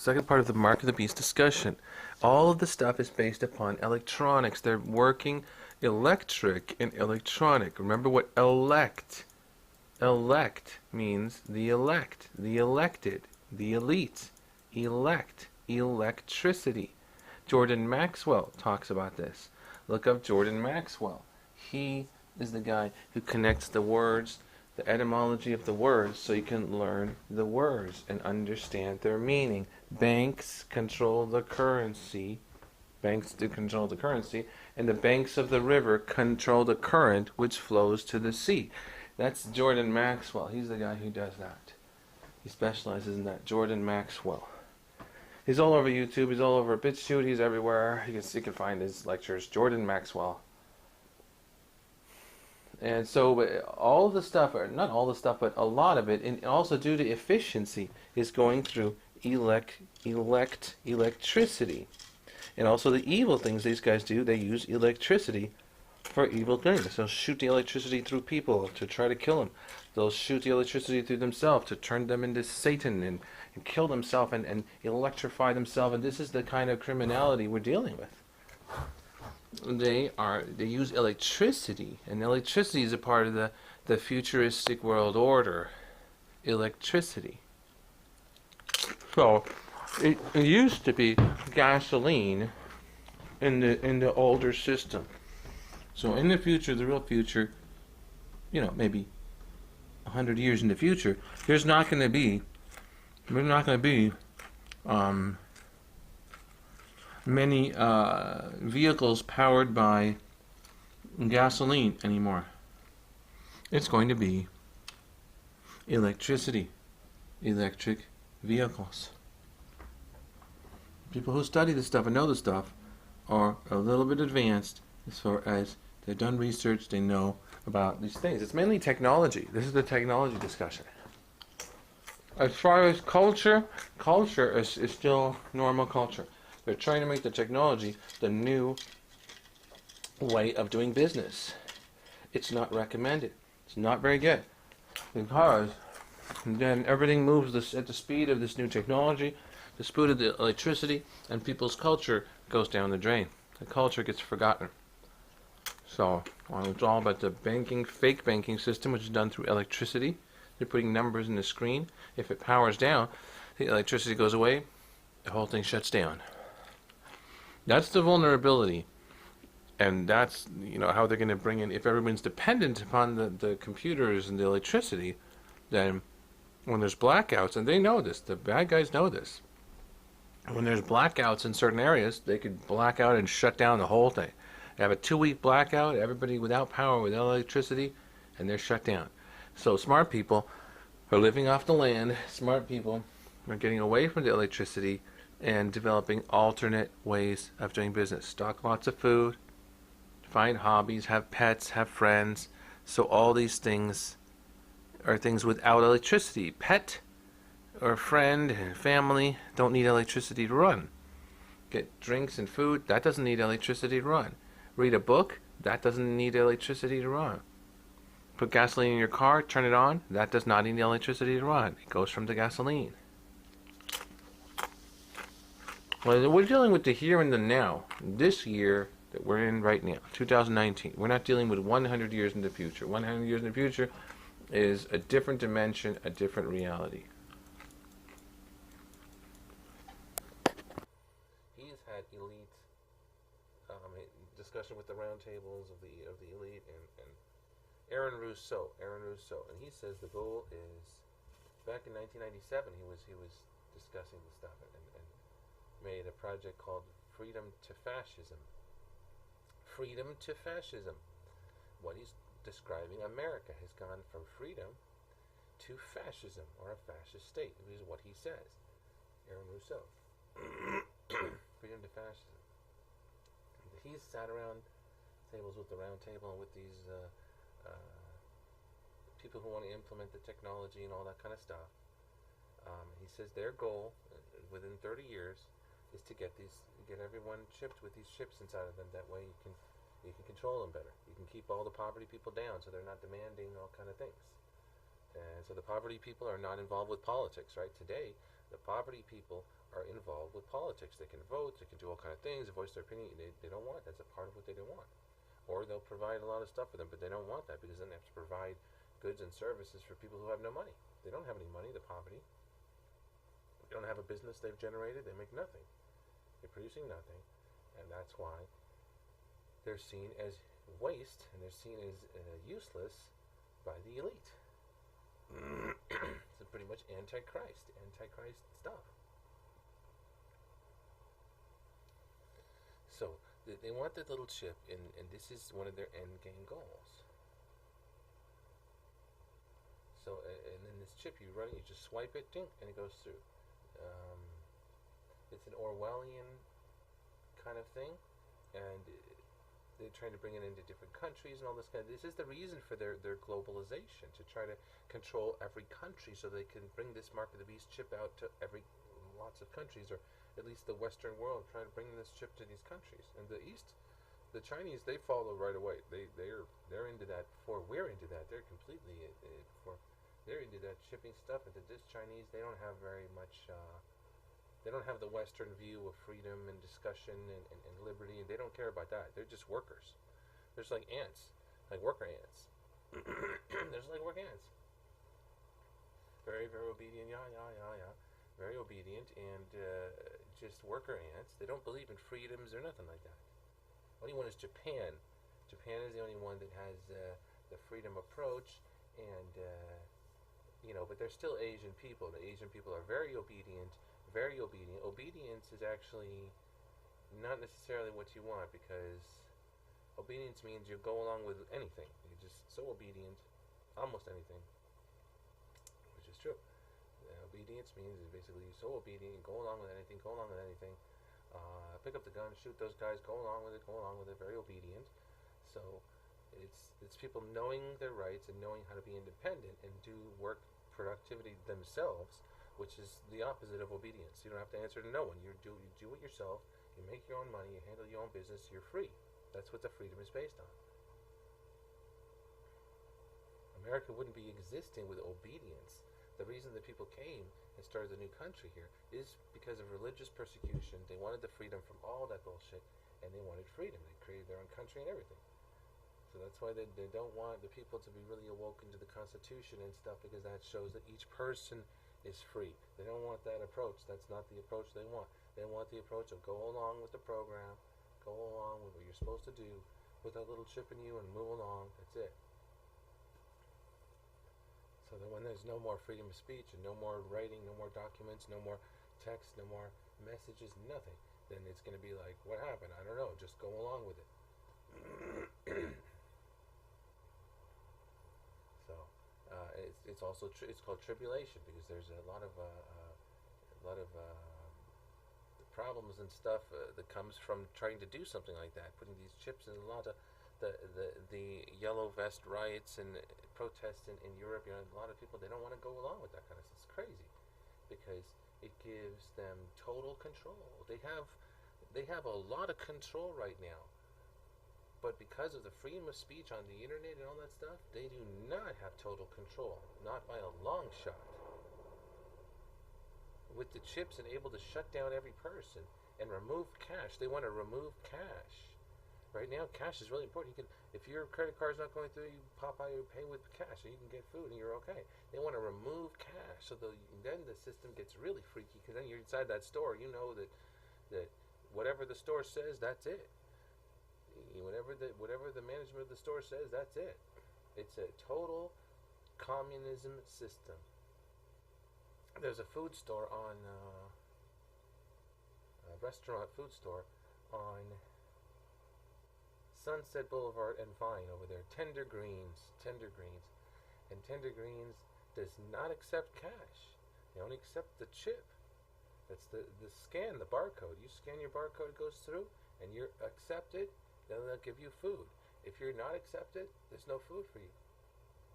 second part of the Mark of the Beast discussion. All of the stuff is based upon electronics. They're working electric and electronic. Remember what elect means: the elect, the elected, the elite, elect, electricity. Jordan Maxwell talks about this. Look up Jordan Maxwell. He is the guy who connects the words, the etymology of the words, so you can learn the words and understand their meaning. Banks control the currency. Banks do control the currency, and the banks of the river control the current which flows to the sea. That's Jordan Maxwell. He's the guy who does that. He specializes in that. Jordan Maxwell. He's all over YouTube. He's all over BitChute. He's everywhere. You can find his lectures. Jordan Maxwell. And so all of the stuff, or not all the stuff, but a lot of it, and also due to efficiency, is going through electricity. And also the evil things these guys do, they use electricity for evil things. They'll shoot the electricity through people to try to kill them. They'll shoot the electricity through themselves to turn them into Satan and kill themselves and electrify themselves. And this is the kind of criminality we're dealing with. They use electricity, and electricity is a part of the futuristic world order. Electricity. So it used to be gasoline in the older system. So in the future, the real future, maybe 100 years in the future, there's not going to be many vehicles powered by gasoline anymore. It's going to be electricity, electric vehicles. People who study this stuff and know this stuff are a little bit advanced as far as they've done research, they know about these things. It's mainly technology. This is the technology discussion. As far as culture is still normal culture. They're trying to make the technology the new way of doing business. It's not recommended. It's not very good. Because then everything moves at the speed of this new technology, the speed of the electricity, and people's culture goes down the drain. The culture gets forgotten. So it's all about the fake banking system, which is done through electricity. They're putting numbers in the screen. If it powers down, the electricity goes away, the whole thing shuts down. That's the vulnerability, and that's how they're going to bring in. If everyone's dependent upon the computers and the electricity, then when there's blackouts, and they know this, the bad guys know this. When there's blackouts in certain areas, they could black out and shut down the whole thing. They have a 2-week blackout, everybody without power, without electricity, and they're shut down. So smart people are living off the land. Smart people are getting away from the electricity and developing alternate ways of doing business. Stock lots of food, find hobbies, have pets, have friends. So all these things are things without electricity. Pet or friend and family don't need electricity to run. Get drinks and food, that doesn't need electricity to run. Read a book, that doesn't need electricity to run. Put gasoline in your car, turn it on, that does not need electricity to run. It goes from the gasoline. Well, we're dealing with the here and the now. This year that we're in right now, 2019. We're not dealing with 100 years in the future. 100 years in the future is a different dimension, a different reality. He has had elite discussion with the roundtables of the elite and Aaron Rousseau, and he says the goal is back in 1997 he was discussing this stuff and made a project called Freedom to Fascism. Freedom to Fascism. What he's describing, America has gone from freedom to fascism, or a fascist state. This is what he says. Aaron Rousseau. Freedom to fascism. He's sat around tables with the round table and with these people who want to implement the technology and all that kind of stuff. He says their goal within 30 years is to get everyone chipped with these chips inside of them. That way you can control them better. You can keep all the poverty people down so they're not demanding all kind of things. And so the poverty people are not involved with politics, right? Today, The poverty people are involved with politics. They can vote, they can do all kind of things, voice their opinion. They don't want. That's a part of what they don't want. Or they'll provide a lot of stuff for them, but they don't want that because then they have to provide goods and services for people who have no money. They don't have any money, the poverty. They don't have a business they've generated, they make nothing. They're producing nothing, and that's why they're seen as waste and they're seen as useless by the elite. It's pretty much antichrist stuff. So they want that little chip, and this is one of their end game goals. So, and then this chip, you run it, you just swipe it, ding, and it goes through. Um, it's an Orwellian kind of thing, and they're trying to bring it into different countries and all this kind of. This is the reason for their globalization, to try to control every country so they can bring this mark of the beast chip out to lots of countries, or at least the Western world, try to bring this chip to these countries. And the East, the Chinese, they follow right away. They're into that before we're into that. They're completely before they're into that shipping stuff. And this Chinese, they don't have very much. They don't have the Western view of freedom and discussion and liberty, and they don't care about that. They're just workers. They're just like ants, like worker ants. They're just like work ants. Very, very obedient, yeah. Very obedient, and just worker ants. They don't believe in freedoms or nothing like that. Only one is Japan. Japan is the only one that has the freedom approach, and but they're still Asian people. The Asian people are very obedient, very obedient. Obedience is actually not necessarily what you want, because obedience means you go along with anything. You're just so obedient, almost anything, which is true. Obedience means is basically you're so obedient, you go along with anything, pick up the gun, shoot those guys, go along with it, very obedient. So it's people knowing their rights and knowing how to be independent and do work productivity themselves, which is the opposite of obedience. You don't have to answer to no one. You do it yourself. You make your own money. You handle your own business. You're free. That's what the freedom is based on. America wouldn't be existing with obedience. The reason that people came and started a new country here is because of religious persecution. They wanted the freedom from all that bullshit, and they wanted freedom. They created their own country and everything. So that's why they don't want the people to be really awoken to the Constitution and stuff, because that shows that each person is free. They don't want that approach. That's not the approach they want. They want the approach of go along with the program, go along with what you're supposed to do, put that little chip in you and move along. That's it. So that when there's no more freedom of speech and no more writing, no more documents, no more text, no more messages, nothing, then it's going to be like, what happened? I don't know. Just go along with it. So it's also it's called tribulation, because there's a lot of problems and stuff that comes from trying to do something like that, putting these chips in. A lot of the yellow vest riots and protests in Europe. A lot of people, they don't want to go along with that kind of stuff. It's crazy, because it gives them total control. They have a lot of control right now. But because of the freedom of speech on the internet and all that stuff, they do not have total control. Not by a long shot. With the chips and able to shut down every person and remove cash. They want to remove cash. Right now, cash is really important. You can, if your credit card's not going through, you pop out, you pay with cash, so you can get food and you're okay. They want to remove cash, so then the system gets really freaky, because then you're inside that store. You know that whatever the store says, that's it. Whatever the management of the store says, that's it. It's a total communism system. There's a food store on a restaurant food store on Sunset Boulevard and Vine over there. Tender Greens, and Tender Greens does not accept cash. They only accept the chip. That's the scan, the barcode. You scan your barcode, it goes through, and you're accepted. Then they'll give you food. If you're not accepted, there's no food for you.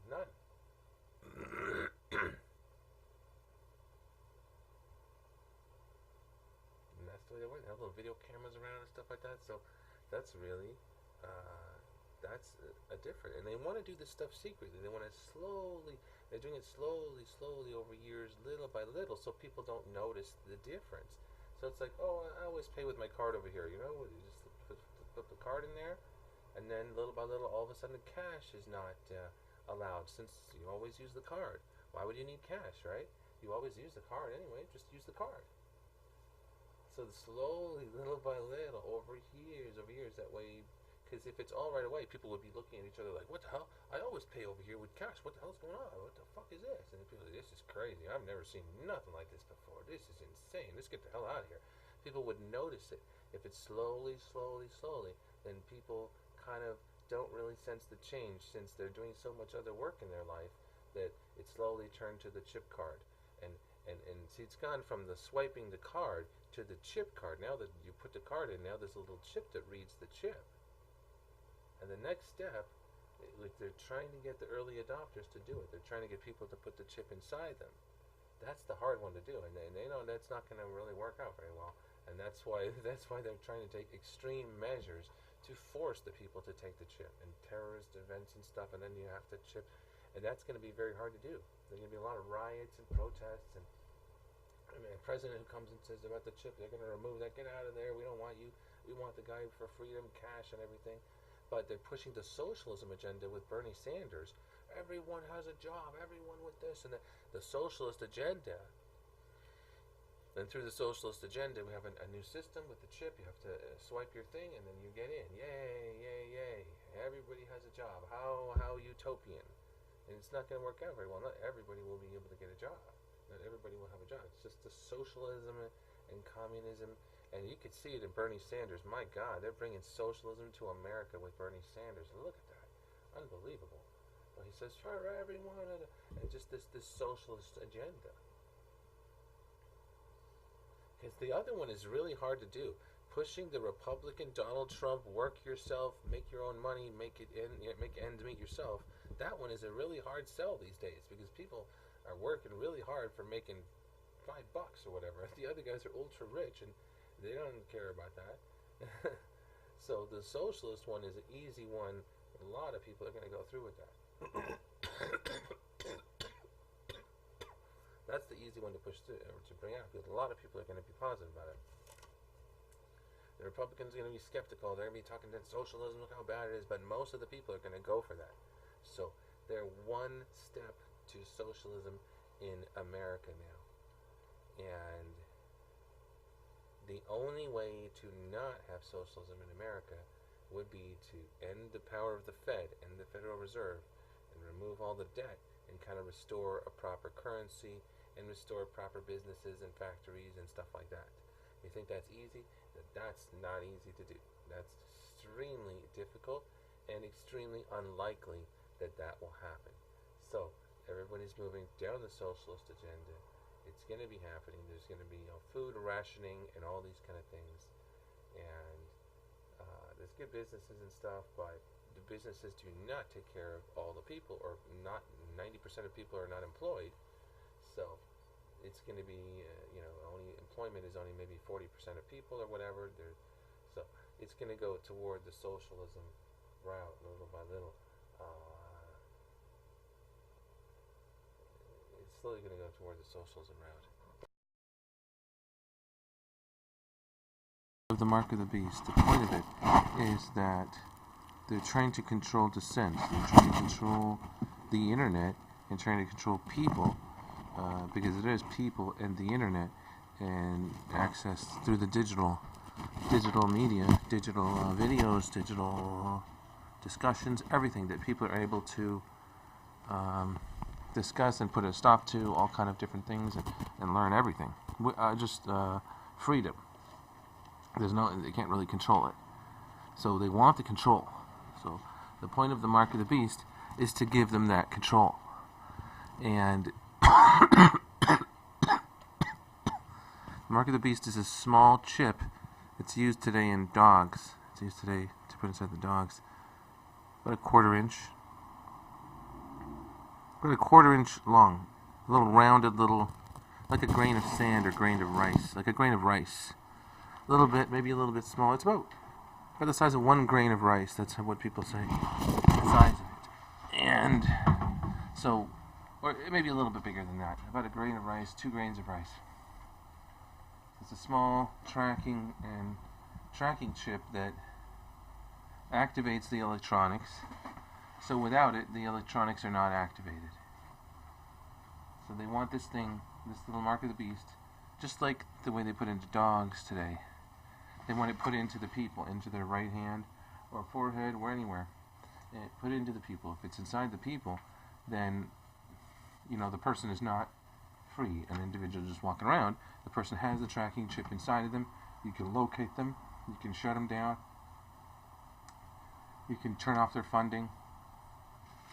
None. And that's the way they work. They have little video cameras around and stuff like that. So that's really, that's a different. And they want to do this stuff secretly. They want to slowly. They're doing it slowly, slowly over years, little by little, so people don't notice the difference. So it's like, oh, I always pay with my card over here. You know, you just put the card in there, and then little by little, all of a sudden, cash is not allowed since you always use the card. Why would you need cash, right? You always use the card anyway. Just use the card. So slowly, little by little, over years, that way. Because if it's all right away, people would be looking at each other like, what the hell? I always pay over here with cash. What the hell's going on? What the fuck is this? And people are like, this is crazy. I've never seen nothing like this before. This is insane. Let's get the hell out of here. People would notice it. If it's slowly, slowly, slowly, then people kind of don't really sense the change since they're doing so much other work in their life that it slowly turned to the chip card. And see, it's gone from the swiping the card to the chip card. Now that you put the card in, now there's a little chip that reads the chip. And the next step, like they're trying to get the early adopters to do it. They're trying to get people to put the chip inside them. That's the hard one to do, and they know that's not going to really work out very well. And that's why they're trying to take extreme measures to force the people to take the chip and terrorist events and stuff. And then you have to chip, and that's going to be very hard to do. There's going to be a lot of riots and protests, and I mean, a president who comes and says about the chip, they're going to remove that. Get out of there. We don't want you. We want the guy for freedom, cash, and everything. But they're pushing the socialism agenda with Bernie Sanders. Everyone has a job. Everyone with this and the socialist agenda. Then through the socialist agenda, we have a new system with the chip. You have to swipe your thing, and then you get in. Yay, yay, yay! Everybody has a job. How utopian. And it's not going to work out very well. Not everybody will be able to get a job. Not everybody will have a job. It's just the socialism and communism. And you could see it in Bernie Sanders. My God, they're bringing socialism to America with Bernie Sanders. Look at that. Unbelievable. Well, he says, for everyone. And just this socialist agenda. Because the other one is really hard to do. Pushing the Republican Donald Trump, work yourself, make your own money, make ends meet yourself. That one is a really hard sell these days because people are working really hard for making $5 or whatever. The other guys are ultra rich and they don't care about that. So the socialist one is an easy one. A lot of people are going to go through with that. That's the easy one to push through, to bring out because a lot of people are going to be positive about it. The Republicans are going to be skeptical. They're going to be talking that socialism, look how bad it is, but most of the people are going to go for that. So they're one step to socialism in America now. And the only way to not have socialism in America would be to end the power of the Fed and the Federal Reserve and remove all the debt and kind of restore a proper currency and restore proper businesses and factories and stuff like that. You think that's easy? That's not easy to do. That's extremely difficult and extremely unlikely that that will happen. So everybody's moving down the socialist agenda. It's going to be happening. There's going to be food rationing and all these kind of things. And there's good businesses and stuff, but the businesses do not take care of all the people, or not 90% of people are not employed. So it's going to be, only employment is only maybe 40% of people or whatever. So it's going to go toward the socialism route little by little. It's slowly going to go toward the socialism route. Of the mark of the beast, the point of it is that they're trying to control dissent. They're trying to control the internet and trying to control people. Because it is people and the internet and access through the digital media, digital videos, digital discussions, everything that people are able to discuss and put a stop to, all kind of different things and learn everything. Just freedom. They can't really control it. So they want the control. So the point of the mark of the beast is to give them that control. And Mark of the Beast is a small chip. It's used today in dogs. It's used today to put inside the dogs. About a quarter inch long. A little rounded, like a grain of sand or grain of rice. Like a grain of rice. A little bit, maybe a little bit small. It's about the size of 1 grain of rice. That's what people say. The size of it. And so or maybe a little bit bigger than that, about a grain of rice, 2 grains of rice. It's a small tracking chip that activates the electronics. So without it, the electronics are not activated. So they want this thing, this little mark of the beast, just like the way they put into dogs today. They want it put into the people, into their right hand or forehead or anywhere. And put it into the people. If it's inside the people, then the person is not free. An individual just walking around. The person has the tracking chip inside of them. You can locate them. You can shut them down. You can turn off their funding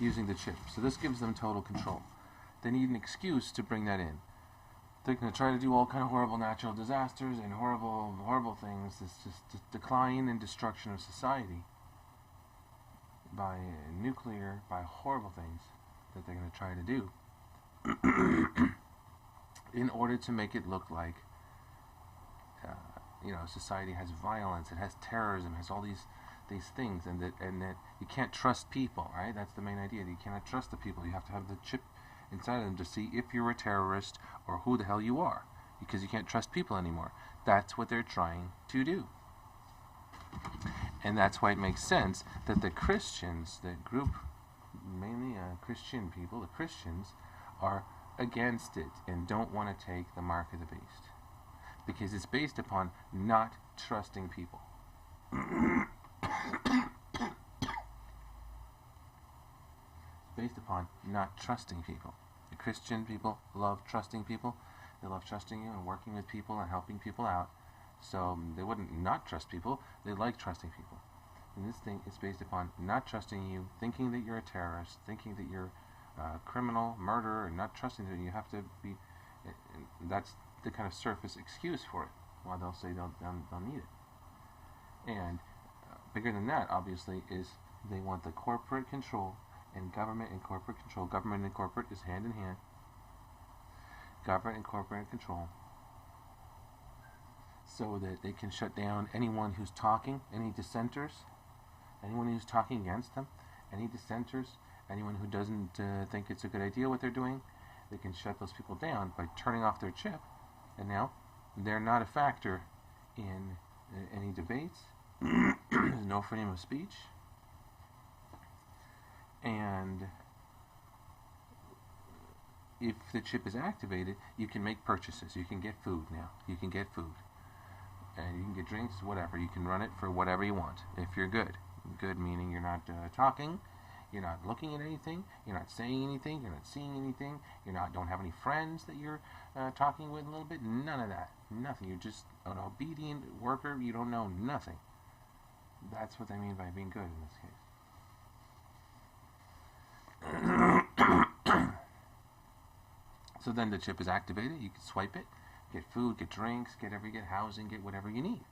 using the chip. So this gives them total control. They need an excuse to bring that in. They're going to try to do all kind of horrible natural disasters and horrible things. It's just decline and destruction of society by nuclear, by horrible things that they're going to try to do in order to make it look like society has violence, it has terrorism, it has all these things, and that you can't trust people, right? That's the main idea. You cannot trust the people. You have to have the chip inside of them to see if you're a terrorist or who the hell you are, because you can't trust people anymore. That's what they're trying to do. And that's why it makes sense that the Christians, the group, mainly Christian people, the Christians, are against it and don't want to take the mark of the beast. Because it's based upon not trusting people. Based upon not trusting people. The Christian people love trusting people. They love trusting you and working with people and helping people out. So they wouldn't not trust people. They like trusting people. And this thing is based upon not trusting you, thinking that you're a terrorist, thinking that you're a criminal, murderer, and not trusting that you have to be. That's the kind of surface excuse for it. Why they'll say they'll need it. And bigger than that, obviously, is they want the corporate control and government and corporate control. Government and corporate is hand in hand. Government and corporate control. So that they can shut down anyone who's talking, any dissenters, anyone who's talking against them, any dissenters, anyone who doesn't think it's a good idea what they're doing. They can shut those people down by turning off their chip. And now they're not a factor in any debates. There's no freedom of speech. And if the chip is activated, you can make purchases. You can get food now. You can get food. And you can get drinks, whatever. You can run it for whatever you want, if you're good. Good meaning you're not talking, you're not looking at anything, you're not saying anything, you're not seeing anything, don't have any friends that you're talking with a little bit. None of that. Nothing. You're just an obedient worker. You don't know nothing. That's what they mean by being good in this case. So then the chip is activated. You can swipe it, get food, get drinks, get housing, get whatever you need.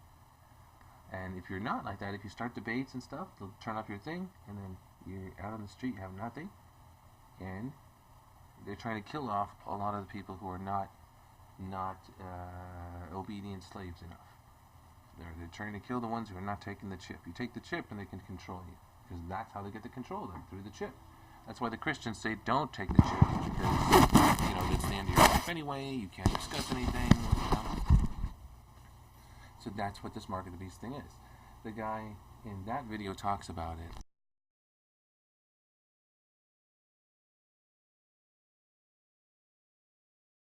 And if you're not like that, if you start debates and stuff, they'll turn off your thing, and then you're out on the street, you have nothing, and they're trying to kill off a lot of the people who are not obedient slaves enough. They're trying to kill the ones who are not taking the chip. You take the chip, and they can control you, because that's how they get to control them, through the chip. That's why the Christians say don't take the chip, because that's the end of your life anyway. You can't discuss anything. So that's what this mark of the beast thing is. The guy in that video talks about it.